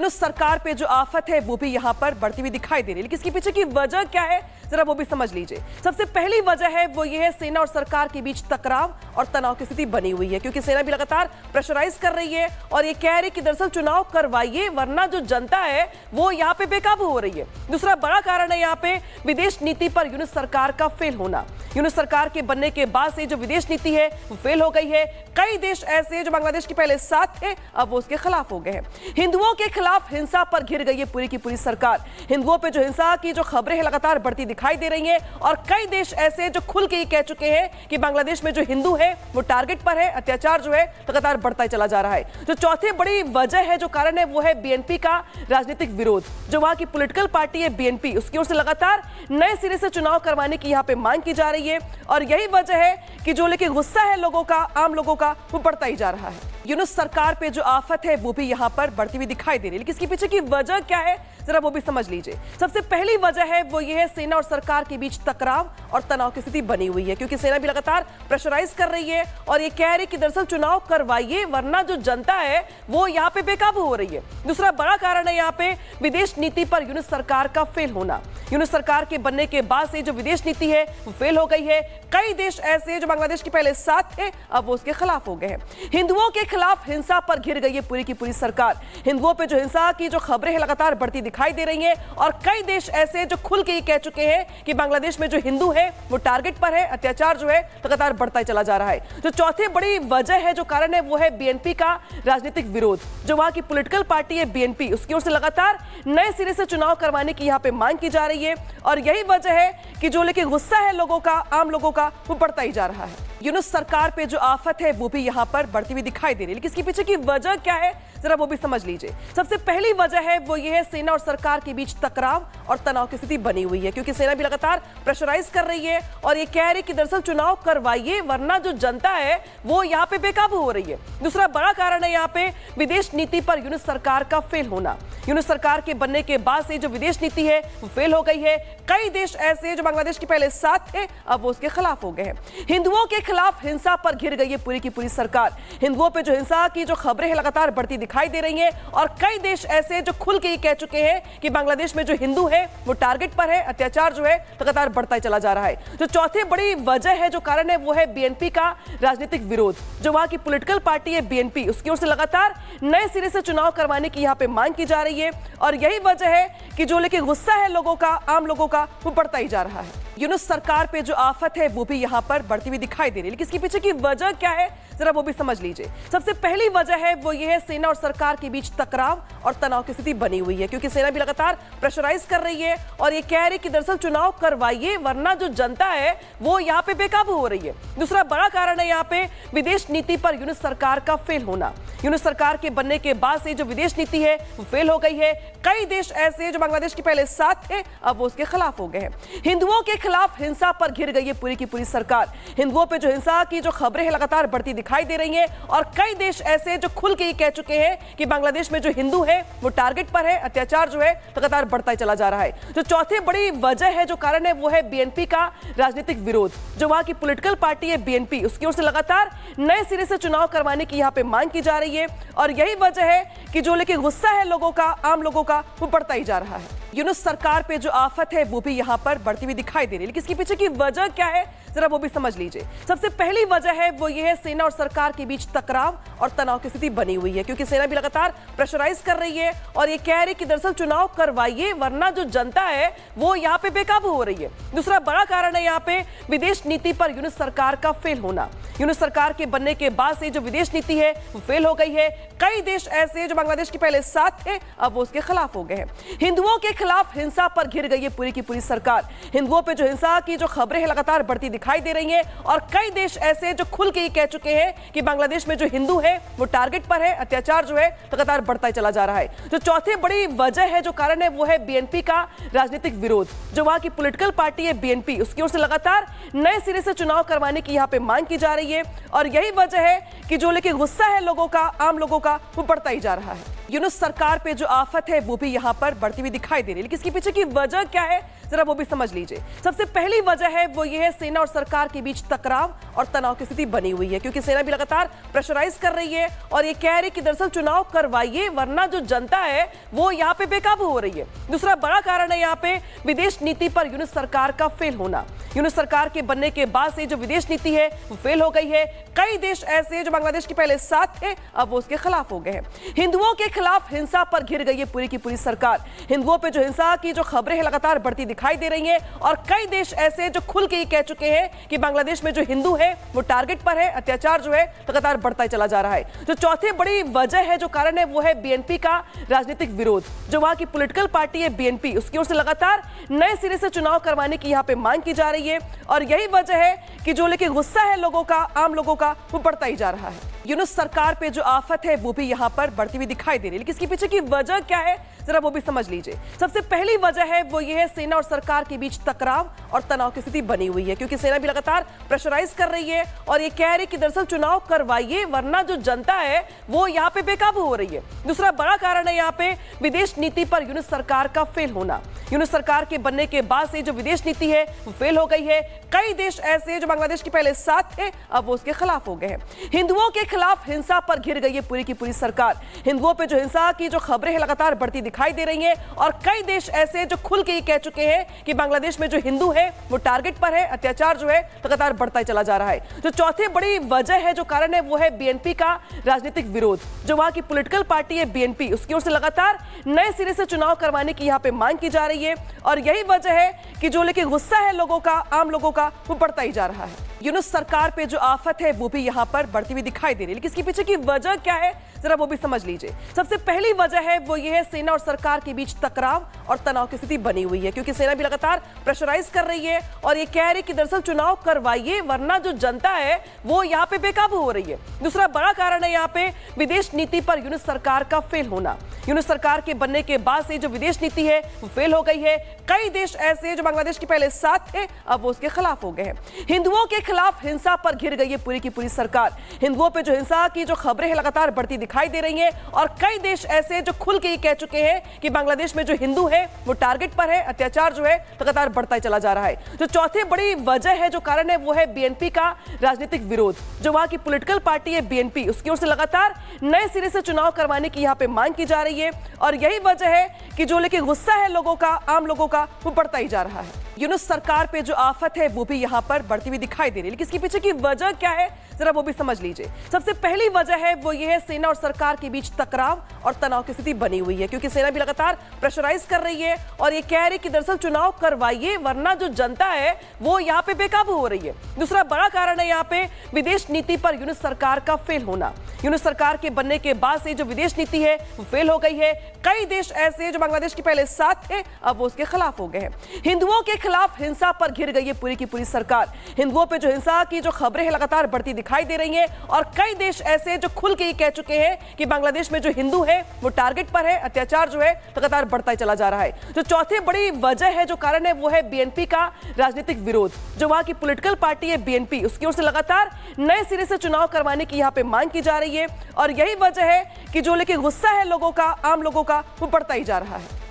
सरकार पे जो आफत है वो भी यहाँ पर बढ़ती हुई दिखाई दे रही है, लेकिन इसके पीछे की वजह क्या है जरा वो भी समझ लीजिए। सबसे पहली वजह है वो ये है सेना और सरकार के बीच टकराव और तनाव की स्थिति बनी हुई है, क्योंकि सेना भी लगातार प्रेशराइज कर रही है और ये कह रही कि दरअसल चुनाव करवाइए वरना जो जनता है वो यहाँ पे बेकाबू हो रही है। दूसरा बड़ा कारण है यहाँ पे विदेश नीति पर यूनुस सरकार का फेल होना। यूनुस सरकार के बनने के बाद से जो विदेश नीति है वो फेल हो गई है। कई देश ऐसे हैं जो बांग्लादेश के पहले साथ थे, अब वो उसके खिलाफ हो गए हैं। हिंदुओं के खिलाफ हिंसा पर घिर गई है पूरी की पूरी सरकार। हिंदुओं पे जो हिंसा की जो खबरें हैं लगातार बढ़ती दिखाई दे रही हैं और कई देश ऐसे हैं जो खुल के ये कह चुके हैं कि बांग्लादेश में जो हिंदू है वो टारगेट पर है। अत्याचार जो है लगातार बढ़ता ही चला जा रहा है। जो चौथी बड़ी वजह है, जो कारण है, वो है बीएनपी का राजनीतिक विरोध। जो वहां की पॉलिटिकल पार्टी है बीएनपी, उसकी ओर से लगातार नए सिरे से चुनाव करवाने की यहाँ पे मांग की जा रही है और यही वजह है कि जो लेकिन गुस्सा है लोगों का, आम लोगों का, वो बढ़ता ही जा रहा है। यूनुस सरकार पे जो आफत है वो भी यहाँ पर बढ़ती हुई दिखाई दे रही है, लेकिन इसके पीछे की वजह क्या है जरा वो भी समझ लीजिए। सबसे पहली वजह है वो ये है सेना और सरकार के बीच टकराव और तनाव की स्थिति बनी हुई है, क्योंकि सेना भी लगातार प्रेशराइज कर रही है और ये कह रही कि दरअसल चुनाव करवाइए वरना जो जनता है वो यहाँ पे बेकाबू हो रही है। दूसरा बड़ा कारण है यहाँ पे विदेश नीति पर यूनुस सरकार का फेल होना। यूनुस सरकार के बनने के बाद से जो विदेश नीति है वो फेल हो गई है। कई देश ऐसे हैं जो बांग्लादेश के पहले साथ थे, अब वो उसके खिलाफ हो गए हैं। हिंदुओं के खिलाफ हिंसा पर घिर गई है पूरी की पूरी सरकार। हिंदुओं पे जो हिंसा की जो खबरें हैं लगातार बढ़ती दिखाई दे रही हैं और कई देश ऐसे हैं जो खुल के ये कह चुके हैं कि बांग्लादेश में जो हिंदू है वो टारगेट पर है। अत्याचार जो है लगातार बढ़ता ही चला जा रहा है। जो चौथी बड़ी वजह है, जो कारण है, वो है बीएनपी का राजनीतिक विरोध। जो वहां की पॉलिटिकल पार्टी है बीएनपी, उसकी ओर से लगातार नए सिरे से चुनाव करवाने की यहाँ पे मांग की जा रही है और यही वजह है कि जो लेकिन गुस्सा है लोगों का, आम लोगों का, वो बढ़ता ही जा रहा है। यूनुस सरकार पे जो आफत है वो भी यहाँ पर बढ़ती हुई दिखाई दे रही है, लेकिन इसके पीछे की वजह क्या है जरा वो भी समझ लीजिए। सबसे पहली वजह है वो ये है सेना और सरकार के बीच टकराव और तनाव की स्थिति बनी हुई है, क्योंकि सेना भी लगातार प्रेशराइज कर रही है और ये कह रही कि दरअसल चुनाव करवाइए वरना जो जनता है वो यहाँ पे बेकाबू हो रही है। दूसरा बड़ा कारण है यहाँ पे विदेश नीति पर यूनुस सरकार का फेल होना। यूनुस सरकार के बनने के बाद से जो विदेश नीति है वो फेल हो गई है। कई देश ऐसे हैं जो बांग्लादेश के पहले साथ थे, अब वो उसके खिलाफ हो गए हैं। हिंदुओं के खिलाफ हिंसा पर घिर गई है पूरी की पूरी सरकार। हिंदुओं पे जो हिंसा की जो खबरें हैं लगातार बढ़ती दिखाई दे रही हैं और कई देश ऐसे हैं जो खुल के ये कह चुके हैं कि बांग्लादेश में जो हिंदू है वो टारगेट पर है। अत्याचार जो है लगातार बढ़ता ही चला जा रहा है। जो चौथी बड़ी वजह है, जो कारण है, वो है बीएनपी का राजनीतिक विरोध। जो वहां की पॉलिटिकल पार्टी है बीएनपी, उसकी ओर से लगातार नए सिरे से चुनाव करवाने की यहाँ पे मांग की जा रही है और यही वजह है कि जो लेकिन गुस्सा है लोगों का, आम लोगों का, वो बढ़ता ही जा रहा है। यूनुस सरकार पे जो आफत है वो भी यहाँ पर बढ़ती हुई दिखाई दे रही है, लेकिन इसके पीछे की वजह क्या है जरा वो भी समझ लीजिए। सबसे पहली वजह है वो ये है सेना और सरकार के बीच टकराव और तनाव की स्थिति बनी हुई है, क्योंकि सेना भी लगातार प्रेशराइज कर रही है और ये कह रही कि दरअसल चुनाव करवाइए वरना जो जनता है वो यहाँ पे बेकाबू हो रही है। दूसरा बड़ा कारण है यहाँ पे विदेश नीति पर यूनुस सरकार का फेल होना। यूनुस सरकार के बनने के बाद से जो विदेश नीति है वो फेल हो गई है। कई देश ऐसे हैं जो बांग्लादेश के पहले साथ थे, अब वो उसके खिलाफ हो गए हैं। हिंदुओं के खिलाफ हिंसा पर घिर गई है पूरी की पूरी सरकार। हिंदुओं पे जो हिंसा की जो खबरें हैं लगातार बढ़ती दिखाई दे रही हैं और कई देश ऐसे हैं जो खुल के ये कह चुके हैं कि बांग्लादेश में जो हिंदू है वो टारगेट पर है। अत्याचार जो है लगातार बढ़ता ही चला जा रहा है। जो चौथी बड़ी वजह है, जो कारण है, वो है बीएनपी का राजनीतिक विरोध। जो वहां की पॉलिटिकल पार्टी है बीएनपी, उसकी ओर से लगातार नए सिरे से चुनाव करवाने की यहाँ पे मांग की जा रही है और यही वजह है कि जो लेकिन गुस्सा है लोगों का, आम लोगों का, वो बढ़ता ही जा रहा है। यूनुस सरकार पे जो आफत है वो भी यहाँ पर बढ़ती हुई दिखाई दे रही है, लेकिन इसके पीछे की वजह क्या है जरा वो भी समझ लीजिए। सबसे पहली वजह है वो ये है सेना और सरकार के बीच टकराव और तनाव की स्थिति बनी हुई है, क्योंकि सेना भी लगातार प्रेशराइज कर रही है और ये कह रही कि दरअसल चुनाव करवाइए वरना जो जनता है वो यहाँ पे बेकाबू हो रही है। दूसरा बड़ा कारण है यहाँ पे विदेश नीति पर यूनुस सरकार का फेल होना। यूनुस सरकार के बनने के बाद से जो विदेश नीति है वो फेल हो गई है। कई देश ऐसे हैं जो बांग्लादेश के पहले साथ थे, अब वो उसके खिलाफ हो गए हैं। हिंदुओं के खिलाफ हिंसा पर घिर गई है पूरी की पूरी सरकार। हिंदुओं पे जो हिंसा की जो खबरें हैं लगातार बढ़ती दिखाई दे रही हैं और कई देश ऐसे हैं जो खुल के ये कह चुके हैं कि बांग्लादेश में जो हिंदू है वो टारगेट पर है। अत्याचार जो है लगातार बढ़ता ही चला जा रहा है। जो चौथी बड़ी वजह है, जो कारण है, वो है बीएनपी का राजनीतिक विरोध। जो वहां की पॉलिटिकल पार्टी है बीएनपी, उसकी ओर से लगातार नए सिरे से चुनाव करवाने की यहाँ पे मांग की जा रही है और यही वजह है कि जो लेकिन गुस्सा है लोगों का, आम लोगों का, वो बढ़ता ही जा रहा है। यूनुस सरकार पे जो आफत है वो भी यहाँ पर बढ़ती हुई दिखाई दे रही है, लेकिन इसके पीछे की वजह क्या है जरा वो भी समझ लीजिए। सबसे पहली वजह है वो ये है सेना और सरकार के बीच टकराव और तनाव की स्थिति बनी हुई है, क्योंकि सेना भी लगातार प्रेशराइज कर रही है और ये कह रही कि दरअसल चुनाव करवाइए वरना जो जनता है वो यहाँ पे बेकाबू हो रही है। दूसरा बड़ा कारण है यहाँ पे विदेश नीति पर यूनुस सरकार का फेल होना। यूनुस सरकार के बनने के बाद से जो विदेश नीति है वो फेल हो गई है। कई देश ऐसे हैं जो बांग्लादेश के पहले साथ थे, अब वो उसके खिलाफ हो गए हैं। हिंदुओं के खिलाफ हिंसा पर घिर गई है पूरी की पूरी सरकार। हिंदुओं पे जो हिंसा की जो खबरें हैं लगातार बढ़ती दिखाई दे रही हैं और कई देश ऐसे हैं जो खुल के ये कह चुके हैं कि बांग्लादेश में जो हिंदू है वो टारगेट पर है। अत्याचार जो है लगातार बढ़ता ही चला जा रहा है। जो चौथी बड़ी वजह है, जो कारण है, वो है बीएनपी का राजनीतिक विरोध। जो वहां की पॉलिटिकल पार्टी है बीएनपी, उसकी ओर से लगातार नए सिरे से चुनाव करवाने की यहाँ पे मांग की जा रही है और यही वजह है कि जो लेकिन गुस्सा है लोगों का, आम लोगों का, वो बढ़ता ही जा रहा है। यूनुस सरकार पे जो आफत है वो भी यहाँ पर बढ़ती हुई दिखाई दे रही है, लेकिन इसके पीछे की वजह क्या है जरा वो भी समझ लीजिए। सबसे पहली वजह है वो ये है सेना और सरकार के बीच टकराव और तनाव की स्थिति बनी हुई है, क्योंकि सेना भी लगातार प्रेशराइज कर रही है और ये कह रही कि दरअसल चुनाव करवाइए वरना जो जनता है वो यहाँ पे बेकाबू हो रही है। दूसरा बड़ा कारण है यहाँ पे विदेश नीति पर यूनुस सरकार का फेल होना। यूनुस सरकार के बनने के बाद से जो विदेश नीति है वो फेल हो गई है। कई देश ऐसे हैं जो बांग्लादेश के पहले साथ थे, अब वो उसके खिलाफ हो गए हैं। हिंदुओं के खिलाफ हिंसा पर घिर गई है पूरी की पूरी सरकार। हिंदुओं पे जो हिंसा की जो खबरें हैं लगातार बढ़ती दिखाई दे रही हैं और कई देश ऐसे हैं जो खुल के ये कह चुके हैं कि बांग्लादेश में जो हिंदू है वो टारगेट पर है। अत्याचार जो है लगातार बढ़ता ही चला जा रहा है। जो चौथी बड़ी वजह है, जो कारण है, वो है बीएनपी का राजनीतिक विरोध। जो वहां की पॉलिटिकल पार्टी है बीएनपी, उसकी ओर से लगातार नए सिरे से चुनाव करवाने की यहाँ पे मांग की जा रही है और यही वजह है कि जो लेकिन गुस्सा है लोगों का, आम लोगों का, वो बढ़ता ही जा रहा है। यूनुस सरकार पे जो आफत है वो भी यहाँ पर बढ़ती हुई दिखाई दे रही है, लेकिन इसके पीछे की वजह क्या है जरा वो भी समझ लीजिए। सबसे पहली वजह है वो ये है सेना और सरकार के बीच टकराव और तनाव की स्थिति बनी हुई है, क्योंकि सेना भी लगातार प्रेशराइज कर रही है और ये कह रही कि दरअसल चुनाव करवाइए वरना जो जनता है वो यहाँ पे बेकाबू हो रही है। दूसरा बड़ा कारण है यहाँ पे विदेश नीति पर यूनुस सरकार का फेल होना। यूनुस सरकार के बनने के बाद से जो विदेश नीति है वो फेल हो गई है। कई देश ऐसे हैं जो बांग्लादेश के पहले साथ थे, अब वो उसके खिलाफ हो गए हैं। हिंदुओं के खिलाफ हिंसा पर घिर गई है पूरी की पूरी सरकार। हिंदुओं पे जो हिंसा की जो खबरें हैं लगातार बढ़ती दिखाई दे रही हैं और कई देश ऐसे हैं जो खुल के ये कह चुके हैं कि बांग्लादेश में जो हिंदू है वो टारगेट पर है। अत्याचार जो है लगातार बढ़ता ही चला जा रहा है। जो चौथी बड़ी वजह है, जो कारण है, वो है बीएनपी का राजनीतिक विरोध। जो वहां की पॉलिटिकल पार्टी है बीएनपी, उसकी ओर से लगातार नए सिरे से चुनाव करवाने की यहाँ पे मांग की जा रही है और यही वजह है कि जो लेकिन गुस्सा है लोगों का, आम लोगों का, वो बढ़ता ही जा रहा है। यूनुस सरकार पे जो आफत है वो भी यहाँ पर बढ़ती हुई दिखाई दे रही है, लेकिन इसके पीछे की वजह क्या है जरा वो भी समझ लीजिए। सबसे पहली वजह है वो ये है सेना और सरकार के बीच टकराव और तनाव की स्थिति बनी हुई है, क्योंकि सेना भी लगातार प्रेशराइज कर रही है और ये कह रही कि दरअसल चुनाव करवाइए वरना जो जनता है वो यहाँ पे बेकाबू हो रही है। दूसरा बड़ा कारण है यहाँ पे विदेश नीति पर यूनुस सरकार का फेल होना। यूनुस सरकार के बनने के बाद से जो विदेश नीति है वो फेल हो गई है। कई देश ऐसे हैं जो बांग्लादेश के पहले साथ थे, अब वो उसके खिलाफ हो गए हैं। हिंदुओं के खिलाफ हिंसा पर घिर गई है पूरी की पूरी सरकार। हिंदुओं पे जो हिंसा की जो खबरें हैं लगातार बढ़ती दिखाई दे रही हैं और कई देश ऐसे हैं जो खुल के ये कह चुके हैं कि बांग्लादेश में जो हिंदू है वो टारगेट पर है। अत्याचार जो है लगातार बढ़ता ही चला जा रहा है। जो चौथी बड़ी वजह है, जो कारण है, वो है बीएनपी का राजनीतिक विरोध। जो वहां की पॉलिटिकल पार्टी है बीएनपी, उसकी ओर से लगातार नए सिरे से चुनाव करवाने की यहाँ पे मांग की जा रही है और यही वजह है कि जो लेकिन गुस्सा है लोगों का, आम लोगों का, वो बढ़ता ही जा रहा है।